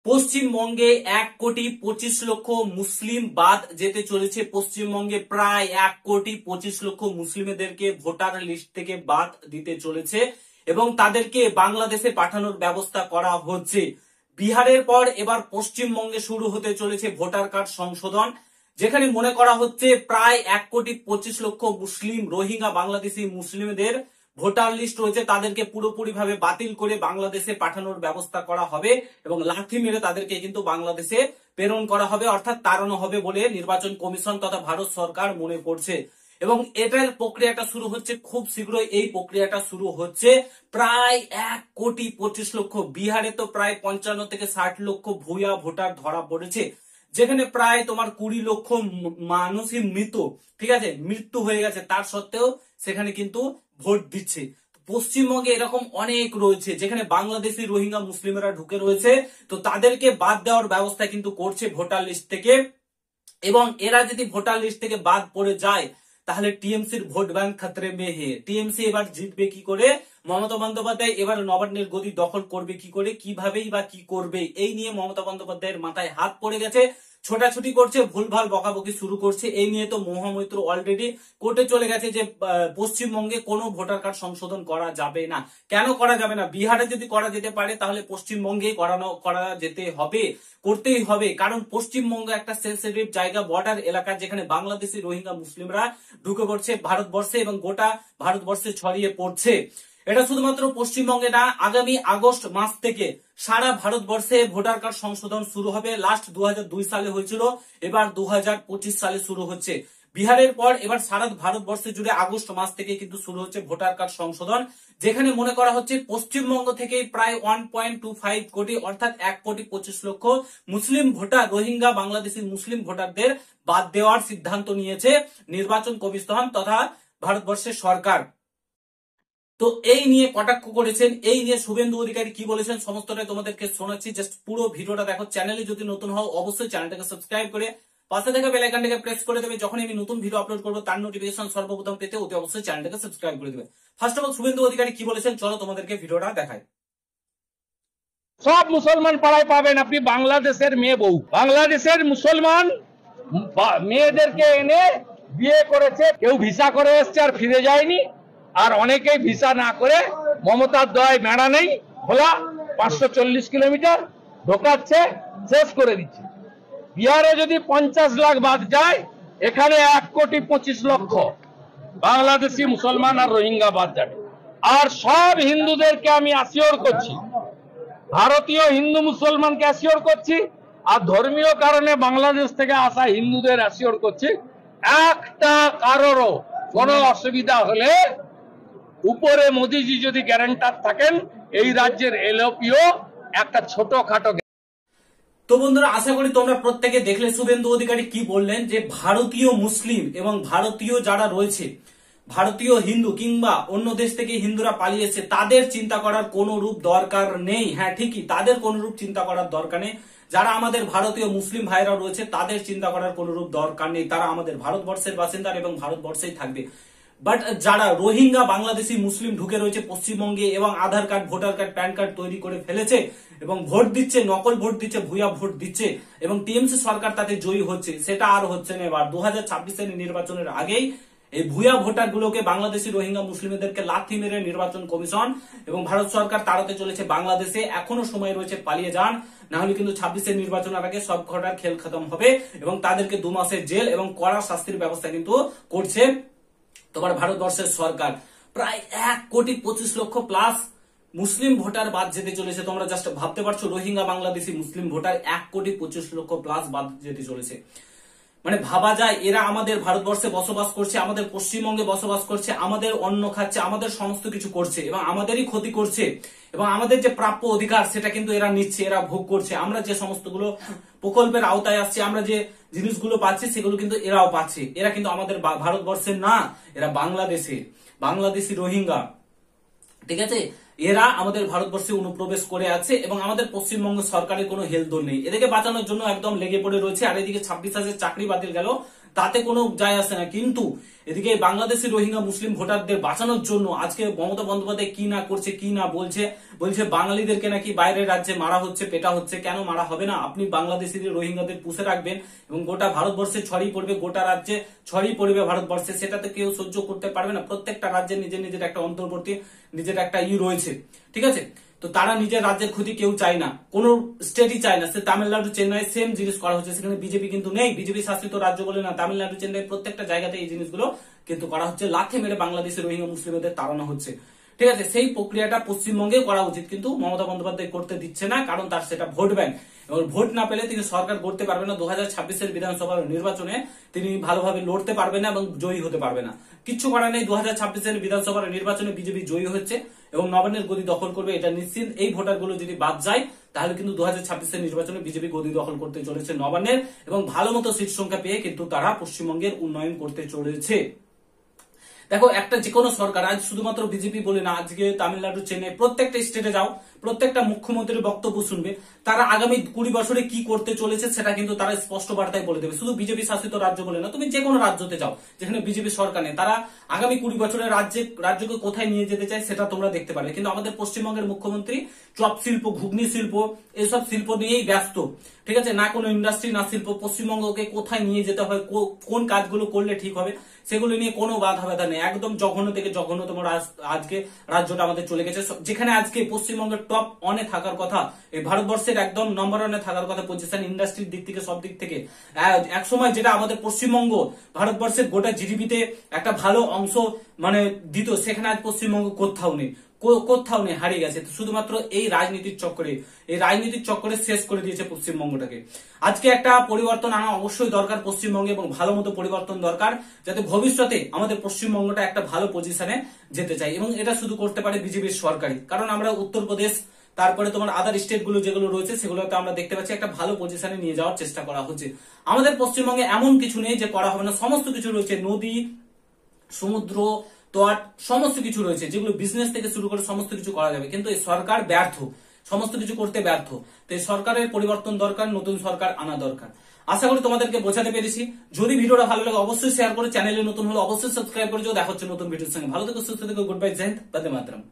পশ্চিমবঙ্গে 1,25,00,000 মুসলিম বাদ যেতে চলেছে। পশ্চিমবঙ্গে প্রায় 1,25,00,000 মুসলিমদেরকে ভোটার লিস্ট থেকে বাদ দিতে চলেছে এবং তাদেরকে বাংলাদেশে পাঠানোর ব্যবস্থা করা হচ্ছে। বিহারের পর এবার পশ্চিমবঙ্গে শুরু হতে চলেছে ভোটার কার্ড সংশোধন, যেখানে মনে করা হচ্ছে প্রায় 1,25,00,000 মুসলিম রোহিঙ্গা বাংলাদেশি মুসলিমদের ভোটার লিস্ট রয়েছে, তাদেরকে পুরোপুরি ভাবে বাতিল করে বাংলাদেশে পাঠানোর ব্যবস্থা করা হবে এবং লাঠি মেরে তাদেরকে কিন্তু বাংলাদেশে প্রেরণ করা হবে, অর্থাৎ তাড়ানো হবে বলে নির্বাচন কমিশন তথা ভারত সরকার মনে করছে। এবং এটার প্রক্রিয়াটা শুরু হচ্ছে খুব শীঘ্রই। এই প্রক্রিয়াটা শুরু হচ্ছে প্রায় 1,25,00,000। বিহারে তো প্রায় 55 থেকে 60 লক্ষ ভুয়া ভোটার ধরা পড়েছে, যেখানে প্রায় তোমার 20 লক্ষ মানুষই মৃত, ঠিক আছে, মৃত্যু হয়ে গেছে, তার সত্ত্বেও সেখানে কিন্তু ভোট দিচ্ছে। পশ্চিমবঙ্গে এরকম অনেক রয়েছে যেখানে বাংলাদেশি রোহিঙ্গা মুসলিমরা ঢুকে রয়েছে, তো তাদেরকে বাদ দেওয়ার ব্যবস্থা কিন্তু করছে ভোটার লিস্ট থেকে। এবং এরা যদি ভোটার লিস্ট থেকে বাদ পড়ে যায় তাহলে টিএমসির ভোট ব্যাংক খাতরে মে হে। টিএমসি এবার জিতবে কি করে, মমতা বন্দ্যোপাধ্যায় এবার নবান্নের গদি দখল করবে কি করে, কিভাবেই বা কি করবে, এই নিয়ে মমতা বন্দ্যোপাধ্যায়ের মাথায় হাত পড়ে গেছে। ছোটাছুটি করছে, ভুলভাল বকাবকি শুরু করছে। এই নিয়ে তো মহামৈত্র অলরেডি কোর্টে চলে গেছে যে পশ্চিমবঙ্গে কোনো ভোটার কার্ড সংশোধন করা যাবে না। কেন করা যাবে না? বিহারে যদি করা যেতে পারে তাহলে পশ্চিমবঙ্গে করা যেতে হবে, করতেই হবে। কারণ পশ্চিমবঙ্গ একটা সেন্সিটিভ জায়গা, বর্ডার এলাকা, যেখানে বাংলাদেশি রোহিঙ্গা মুসলিমরা ঢুকে পড়ছে ভারতবর্ষে এবং গোটা ভারতবর্ষে ছড়িয়ে পড়ছে। এটা শুধুমাত্র পশ্চিমবঙ্গে না, আগামী আগস্ট মাস থেকে সারা ভারতবর্ষে ভোটার কার্ড সংশোধন শুরু হবে। লাস্ট 2002 সালে হয়েছিল, এবার 2025 সালে শুরু হচ্ছে। বিহারের পর এবার সারা ভারতবর্ষে জুড়ে আগস্ট মাস থেকে কিন্তু শুরু হচ্ছে ভোটার কার্ড সংশোধন, যেখানে মনে করা হচ্ছে পশ্চিমবঙ্গ থেকে প্রায় 1.25 কোটি অর্থাৎ 1,25,00,000 মুসলিম ভোটার, রোহিঙ্গা বাংলাদেশি মুসলিম ভোটারদের বাদ দেওয়ার সিদ্ধান্ত নিয়েছে নির্বাচন কমিশন তথা ভারতবর্ষের সরকার। তো এই নিয়ে কটাক্ষ করেছেন, এই নিয়ে শুভেন্দু অধিকারী কি বলেছেন, সমস্তটাই তোমাদেরকে শোনাচ্ছি। জাস্ট পুরো ভিডিওটা দেখো। চ্যানেলে যদি নতুন হও অবশ্যই চ্যানেলটাকে সাবস্ক্রাইব করে পাশে থাকা বেল আইকনটাকে প্রেস করে দেবে। যখন আমি নতুন ভিডিও আপলোড করবো তার নোটিফিকেশন সর্বপ্রথম পেতে অতি অবশ্যই চ্যানেলটাকে সাবস্ক্রাইব করে দেবে। First of all Suvendu Adhikari কি বলেছেন চলো তোমাদেরকে ভিডিওটা দেখাই। সব মুসলমান পাড়ায় পাবেন আপনি বাংলাদেশের মেয়ে বউ। বাংলাদেশের মুসলমান মেয়েদেরকে এনে বিয়ে করেছে, কেউ ভিসা করে এসছে আর ফিরে যায়নি, আর অনেকেই ভিসা না করে মমতার দয়ায় মেড়া নেই খোলা 540 কিলোমিটার ঢোকাচ্ছে, শেষ করে দিচ্ছে। বিহারে যদি 50 লাখ বাদ যায়, এখানে 1,25,00,000 বাংলাদেশি মুসলমান আর রোহিঙ্গা বাদ যাবে। আর সব হিন্দুদেরকে আমি অ্যাসিওর করছি, ভারতীয় হিন্দু মুসলমানকে অ্যাসিওর করছি, আর ধর্মীয় কারণে বাংলাদেশ থেকে আসা হিন্দুদের অ্যাসিওর করছি, একটা কারোরও কোনো অসুবিধা হলে উপরে মোদিজি যদি গ্যারান্টার থাকেন, এই রাজ্যের এলপিও একটা ছোটখাটো। তো বন্ধুরা, আশা করি তোমরা প্রত্যেকে দেখলে শুভেন্দু অধিকারী কি বললেন, যে ভারতীয় মুসলিম এবং ভারতীয় যারা রয়েছে, ভারতীয় হিন্দু কিংবা অন্য দেশ থেকে হিন্দুরা পালিয়েছে, তাদের চিন্তা করার কোন রূপ দরকার নেই। হ্যাঁ ঠিকই, তাদের কোন রূপ চিন্তা করার দরকার নেই। যারা আমাদের ভারতীয় মুসলিম ভাইরা রয়েছে তাদের চিন্তা করার কোন রূপ দরকার নেই, তারা আমাদের ভারতবর্ষের বাসিন্দা এবং ভারতবর্ষেই থাকবে। বাট যারা রোহিঙ্গা বাংলাদেশি মুসলিম ঢুকে রয়েছে পশ্চিমবঙ্গে এবং Aadhaar card, voter card, PAN card তৈরি করে ফেলেছে এবং ভোট দিচ্ছে, নকল ভোট দিচ্ছে, ভুয়া ভোট দিচ্ছে এবং টিএমসি সরকার তাতে জয়ী হচ্ছে, সেটা আর হচ্ছে না। এবার 2026 নির্বাচনের আগেই এই ভুয়া ভোটার গুলোকে, বাংলাদেশি রোহিঙ্গা মুসলিমদেরকে লাথি মেরে নির্বাচন কমিশন এবং ভারত সরকার তাড়াতে চলেছে বাংলাদেশে। এখনো সময় রয়েছে, পালিয়ে যান, না হলে কিন্তু 26 নির্বাচনের আগে সব ঘটার খেল খতম হবে এবং তাদেরকে 2 মাসের জেল এবং কড়া শাস্তির ব্যবস্থা কিন্তু করছে তোমার ভারতবর্ষের সরকার। প্রায় 1,25,00,000 প্লাস মুসলিম ভোটার বাদ যেতে চলেছে। তোমরা জাস্ট ভাবতে পারছো, রোহিঙ্গা বাংলাদেশি মুসলিম ভোটার 1,25,00,000 প্লাস বাদ যেতে চলেছে। মানে ভাবা যায়, এরা আমাদের ভারতবর্ষে বসবাস করছে, আমাদের পশ্চিমবঙ্গে বসবাস করছে, আমাদের অন্ন খাচ্ছে, আমাদের সমস্ত কিছু করছে এবং আমাদেরই ক্ষতি করছে এবং আমাদের যে প্রাপ্য অধিকার সেটা কিন্তু এরা নিচ্ছে, এরা ভোগ করছে। আমরা যে সমস্তগুলো প্রকল্পের আওতায় আসছে, আমরা যে জিনিসগুলো পাচ্ছি সেগুলো কিন্তু এরাও পাচ্ছে। এরা কিন্তু আমাদের ভারতবর্ষের না, এরা বাংলাদেশি রোহিঙ্গা, ঠিক আছে। এরা আমাদের ভারতবর্ষে অনুপ্রবেশ করে আছে এবং আমাদের পশ্চিমবঙ্গ সরকারের কোনো হেলদোল নেই। এদেরকে বাঁচানোর জন্য একদম লেগে পড়ে রয়েছে। আর এদিকে 26,000 চাকরি বাতিল গেল, তাতে কোনো যায় আসে না। কিন্তু এদিকে বাংলাদেশি রোহিঙ্গা মুসলিম ভোটারদের বাঁচানোর জন্য আজকে মমতা বন্দ্যোপাধ্যায় কি না করছে, কি না বলছে বাঙালিদেরকে নাকি বাইরের রাজ্যে মারা হচ্ছে, পেটা হচ্ছে। কেন মারা হবে না? আপনি বাংলাদেশিদের রোহিঙ্গাদের পুষে রাখবেন এবং গোটা ভারতবর্ষে ছড়িয়ে পড়বে, গোটা রাজ্যে ছড়িয়ে পড়বে ভারতবর্ষে, সেটাতে কেউ সহ্য করতে পারবে না। প্রত্যেকটা রাজ্যে নিজের নিজের একটা অন্তর্বর্তী নিজের একটা রয়েছে, ঠিক আছে? তো তারা নিজের রাজ্যের ক্ষতি কেউ চায় না, কোন স্টেটই চায় না। সে তামিলনাড়ু, চেন্নাই সেম জিনিস করা হচ্ছে, সেখানে বিজেপি কিন্তু নেই, বিজেপি শাসিত রাজ্য বলে না, তামিলনাড়ু, চেন্নাই প্রত্যেকটা জায়গাতে এই জিনিসগুলো কিন্তু করা হচ্ছে। লাথি মেরে বাংলাদেশের রোহিঙ্গা মুসলিমদের তাড়ানো হচ্ছে, ঠিক আছে? সেই প্রক্রিয়াটা পশ্চিমবঙ্গে করা উচিত, কিন্তু মমতা বন্দ্যোপাধ্যায় করতে দিচ্ছে না, কারণ তার সেটা ভোট ব্যাংক। এবং ভোট না পেলে তিনি সরকার করতে পারবে না। 2026-এর বিধানসভার নির্বাচনে তিনি ভালোভাবে লড়তে পারবে না এবং জয়ী হতে পারবে না। কিচ্ছু করার নেই, 2026-এর বিধানসভার নির্বাচনে বিজেপি জয়ী হচ্ছে এবং নবান্নের গদি দখল করবে, এটা নিশ্চিত। এই ভোটারগুলো যদি বাদ যায় তাহলে কিন্তু 2026-এর নির্বাচনে বিজেপি গদি দখল করতে চলেছে নবান্নের, এবং ভালো মতো সিট সংখ্যা পেয়ে কিন্তু তারা পশ্চিমবঙ্গের উন্নয়ন করতে চলেছে। দেখো, একটা যে কোনো সরকার, আজ শুধুমাত্র বিজেপি বলে না, আজকে তামিলনাড়ু, চেন্নাই প্রত্যেকটা স্টেটে যাও, প্রত্যেকটা মুখ্যমন্ত্রীর বক্তব্য শুনবে, তারা আগামী 20 বছরে কি করতে চলেছে সেটা কিন্তু তারা স্পষ্ট বার্তায় বলে দেবে। শুধু বিজেপি শাসিত রাজ্য বলে না, তুমি যে কোনো রাজ্যতে যাও যেখানে বিজেপি সরকার নেই, তারা আগামী 20 বছরে রাজ্যকে কোথায় নিয়ে যেতে চায় সেটা তোমরা দেখতে পারবে। কিন্তু আমাদের পশ্চিমবঙ্গের মুখ্যমন্ত্রী চপ শিল্প, ঘুগনি শিল্প, এসব শিল্প নিয়েই ব্যস্ত, ঠিক আছে? না কোনো ইন্ডাস্ট্রি, না শিল্প। পশ্চিমবঙ্গকে কোথায় নিয়ে যেতে হয়, কোন কাজগুলো করলে ঠিক হবে, সেগুলো নিয়ে কোনো বাধা ব্যথা নেই। একদম জঘন্য থেকে জঘন্যতম আজকে রাজ্যটা আমাদের চলে গেছে, যেখানে আজকে পশ্চিমবঙ্গের টপ অনে থাকার কথা, এই ভারতবর্ষের একদম নম্বর ওয়ানে থাকার কথা পজিশন, ইন্ডাস্ট্রির দিক থেকে, সব দিক থেকে। এক সময় যেটা আমাদের পশ্চিমবঙ্গ ভারতবর্ষের গোটা জিডিপিতে একটা ভালো অংশ মানে দিত, সেখানে আজ পশ্চিমবঙ্গ কোথাও নেই, কোথাও নেই, হারিয়ে গেছে। শুধুমাত্র এই রাজনীতির চক্করে শেষ করে দিয়েছে পশ্চিমবঙ্গটাকে। আজকে একটা পরিবর্তন আনা অবশ্যই দরকার পশ্চিমবঙ্গে, এবং ভালো মতো পরিবর্তন দরকার, যাতে ভবিষ্যতে আমাদের পশ্চিমবঙ্গটা একটা ভালো পজিশনে যেতে চাই। এবং এটা শুধু করতে পারে বিজেপির সরকারই, কারণ আমরা উত্তরপ্রদেশ, তারপরে তোমার আদার স্টেট গুলো যেগুলো রয়েছে সেগুলোতে আমরা দেখতে পাচ্ছি একটা ভালো পজিশনে নিয়ে যাওয়ার চেষ্টা করা হচ্ছে। আমাদের পশ্চিমবঙ্গে এমন কিছু নেই যে করা হবে না, সমস্ত কিছু রয়েছে, নদী, সমুদ্র, তট, সমস্ত কিছু রয়েছে, যেগুলো বিজনেস থেকে শুরু করে সমস্ত কিছু করা যাবে। কিন্তু এই সরকার ব্যর্থ, সমস্ত কিছু করতে ব্যর্থ। তো এই সরকারের পরিবর্তন দরকার, নতুন সরকার আনা দরকার। আশা করি তোমাদেরকে বোঝাতে পেরেছি। যদি ভিডিওটা ভালো লাগে অবশ্যই শেয়ার করে, চ্যানেলে নতুন হলে অবশ্যই সাবস্ক্রাইব করে যাও। দেখা হচ্ছে নতুন ভিডিওর সঙ্গে। ভালো থেকো, সুস্থ থেকো, গুড বাই, জয় হিন্দ, বন্দে মাতরম।